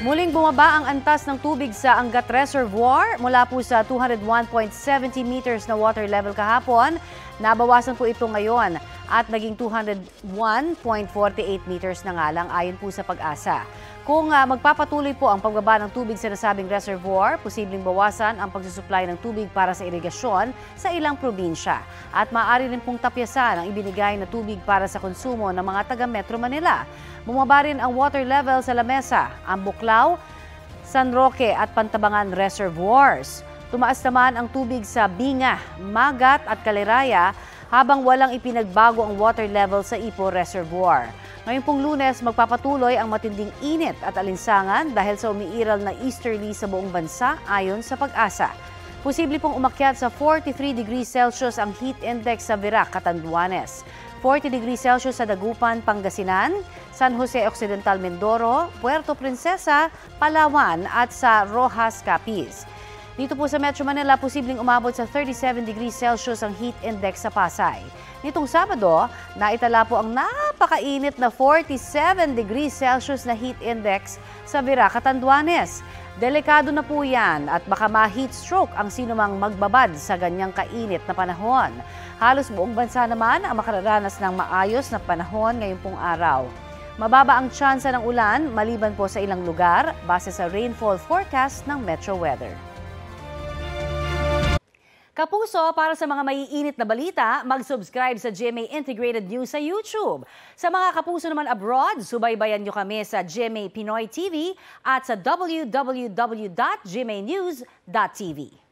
Muling bumaba ang antas ng tubig sa Angat Reservoir mula po sa 201.70 meters na water level kahapon. Nabawasan po ito ngayon at naging 201.48 meters na nga lang ayon po sa Pag-asa. Kung magpapatuloy po ang pagbaba ng tubig sa nasabing reservoir, posibleng bawasan ang pagsusupply ng tubig para sa irigasyon sa ilang probinsya. At maaari rin pong tapyasan ang ibinigay na tubig para sa konsumo ng mga taga Metro Manila. Bumaba rin ang water level sa Lamesa, Ambuklao, San Roque at Pantabangan reservoirs. Tumaas naman ang tubig sa Binga, Magat at Caliraya habang walang ipinagbago ang water level sa Ipo Reservoir. Ngayong pong Lunes, magpapatuloy ang matinding init at alinsangan dahil sa umiiral na easterly sa buong bansa ayon sa Pag-asa. Posible pong umakyat sa 43 degrees Celsius ang heat index sa Virac, Catanduanes, 40 degrees Celsius sa Dagupan, Pangasinan, San Jose Occidental, Mindoro, Puerto Princesa, Palawan at sa Rojas, Capiz. Dito po sa Metro Manila, posibleng umabot sa 37 degrees Celsius ang heat index sa Pasay. Nitong Sabado, naitala po ang napakainit na 47 degrees Celsius na heat index sa Virac, Catanduanes. Delikado na po yan at baka ma-heat stroke ang sinumang magbabad sa ganyang kainit na panahon. Halos buong bansa naman ang makararanas ng maayos na panahon ngayong pong araw. Mababa ang tsansa ng ulan maliban po sa ilang lugar base sa rainfall forecast ng Metro Weather. Kapuso, para sa mga maiinit na balita, mag-subscribe sa GMA Integrated News sa YouTube. Sa mga kapuso naman abroad, subaybayan nyo kami sa GMA Pinoy TV at sa www.gmanews.tv.